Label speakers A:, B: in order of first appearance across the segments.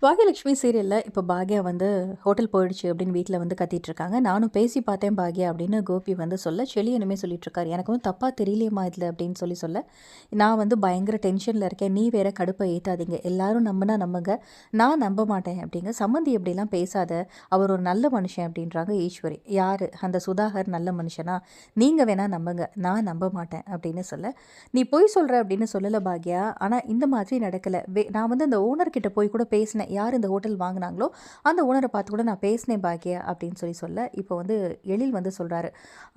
A: பாக்யலட்சுமி சீரியலில் இப்போ பாக்யா வந்து ஹோட்டல் போயிடுச்சு அப்படின்னு வீட்டில் வந்து கத்திட்டு இருக்காங்க. நானும் பேசி பார்த்தேன் பாக்யா அப்படின்னு கோபி வந்து சொல்ல, செழியனுமே சொல்லிட்டு இருக்காரு. எனக்கு வந்து தப்பாக தெரியலையேம்மா இதில் அப்படின்னு சொல்ல நான் வந்து பயங்கர டென்ஷனில் இருக்கேன். நீ வேற கடுப்பை ஏற்றாதீங்க, எல்லாரும் நம்பினா நம்புங்க, நான் நம்ப மாட்டேன் அப்படிங்க. சம்மந்தி எப்படிலாம் பேசாத, அவர் ஒரு நல்ல மனுஷன் அப்படின்றாங்க ஈஸ்வரி. யார் அந்த சுதாகர் நல்ல மனுஷனா? நீங்கள் வேணால் நம்புங்க, நான் நம்ப மாட்டேன் அப்படின்னு சொல்ல, நீ பொய் சொல்கிற அப்படின்னு சொல்லலை பாக்யா. ஆனால் இந்த மாதிரி நடக்கலை. நான் வந்து அந்த ஓனர்கிட்ட போய் கூட பேசினேன். யார் இந்த ஹோட்டல் வாங்கினாங்களோ அந்த ஓனரை பார்த்து கூட நான் பேசினேன் பாக்கியா அப்படின்னு சொல்ல இப்போ வந்து எழில் வந்து சொல்கிறாரு,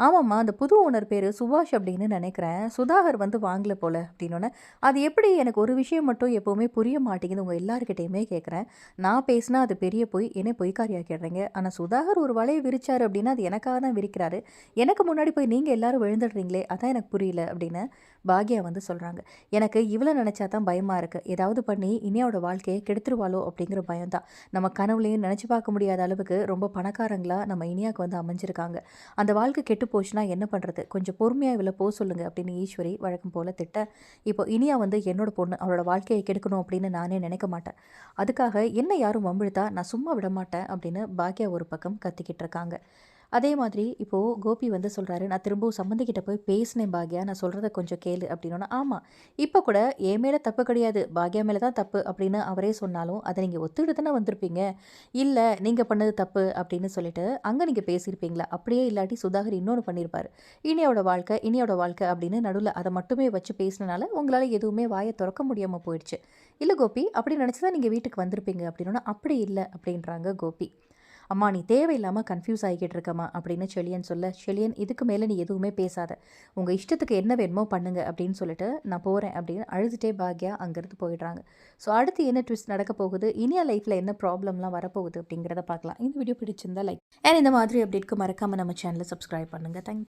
A: ஆமாம்மா அந்த புது ஓனர் பேர் சுபாஷ் அப்படின்னு நினைக்கிறேன், சுதாகர் வந்து வாங்கல போல அப்படின்னோடனே, அது எப்படி எனக்கு ஒரு விஷயம் மட்டும் எப்போவுமே புரிய மாட்டேங்குது, உங்கள் எல்லாருக்கிட்டையுமே கேட்குறேன், நான் பேசினா அது பெரிய பொய், என்ன பொய்க்காரியாக்கிடுறீங்க, ஆனால் சுதாகர் ஒரு வலையை விரிச்சாரு அப்படின்னா அது எனக்காக தான் விரிக்கிறாரு, எனக்கு முன்னாடி போய் நீங்கள் எல்லாரும் விழுந்துடுறீங்களே, அதான் எனக்கு புரியல அப்படின்னு பாக்யா வந்து சொல்கிறாங்க. எனக்கு இவ்வளோ நினச்சா தான் பயமாக இருக்குது, ஏதாவது பண்ணி இனியாவோட வாழ்க்கையை கெடுத்துருவாளோ அப்படிங்கிற பயம்தான். நம்ம கனவுலையும் நினச்சி பார்க்க முடியாத அளவுக்கு ரொம்ப பணக்காரங்களாக நம்ம இனியாவுக்கு வந்து அமைஞ்சிருக்காங்க. அந்த வாழ்க்கை கெட்டு போச்சுன்னா என்ன பண்ணுறது, கொஞ்சம் பொறுமையாக இவ்வளோ போக சொல்லுங்கள் அப்படின்னு ஈஸ்வரி வழக்கம் போல் திட்ட, இப்போ இனியா வந்து என்னோட பொண்ணு, அவளோட வாழ்க்கையை கெடுக்கணும் அப்படின்னு நானே நினைக்க மாட்டேன், அதுக்காக என்ன யாரும் வம்பிழுத்தா நான் சும்மா விட மாட்டேன் அப்படின்னு பாக்யா ஒரு பக்கம் கத்திக்கிட்டு இருக்காங்க. அதே மாதிரி இப்போது கோபி வந்து சொல்கிறாரு, நான் திரும்பவும் சம்மந்திக்கிட்ட போய் பேசினேன் பாக்யா, நான் சொல்கிறத கொஞ்சம் கேளு அப்படின்னோன்னா, ஆமாம் இப்போ கூட என் மேலே தப்பு கிடையாது, பாக்யா மேலே தான் தப்பு அப்படின்னு அவரே சொன்னாலும் அதை நீங்கள் ஒத்துக்கிட்டு தானே வந்திருப்பீங்க, இல்லை நீங்கள் பண்ணது தப்பு அப்படின்னு சொல்லிட்டு அங்கே நீங்கள் பேசியிருப்பீங்களா, அப்படியே இல்லாட்டி சுதாகர் இன்னொன்று பண்ணியிருப்பார், இனியோட வாழ்க்கை அப்படின்னு நடுவில் அதை மட்டுமே வச்சு பேசினால உங்களால் எதுவுமே வாயை திறக்க முடியாமல் போயிடுச்சு, இல்லை கோபி அப்படி நினச்சி தான் நீங்கள் வீட்டுக்கு வந்திருப்பீங்க அப்படின்னா, அப்படி இல்லை அப்படின்றாங்க கோபி. அம்மா நீ தேவையில்லாமல் கன்ஃபியூஸ் ஆகிக்கிட்டு இருக்கம்மா அப்படின்னு செழியன் சொல்ல, செழியன் இதுக்கு மேலே நீ எதுவுமே பேசாத, உங்கள் இஷ்டத்துக்கு என்ன வேணுமோ பண்ணுங்க அப்படின்னு சொல்லிட்டு நான் போகிறேன் அப்படின்னு அழுதுகிட்டே பாக்யா அங்கேருந்து போயிடுறாங்க. ஸோ அடுத்து என்ன ட்விஸ்ட் நடக்க போகுது, இனியா லைஃப்பில் என்ன ப்ராப்ளம்லாம் வரப்போகுது அப்படிங்கிறத பார்க்கலாம். இந்த வீடியோ பிடிச்சிருந்தா லைக் அண்ட் இந்த மாதிரி அப்டேட்க்கு மறக்காமல் நம்ம சேனலை சப்ஸ்கிரைப் பண்ணுங்கள். தேங்க்யூ.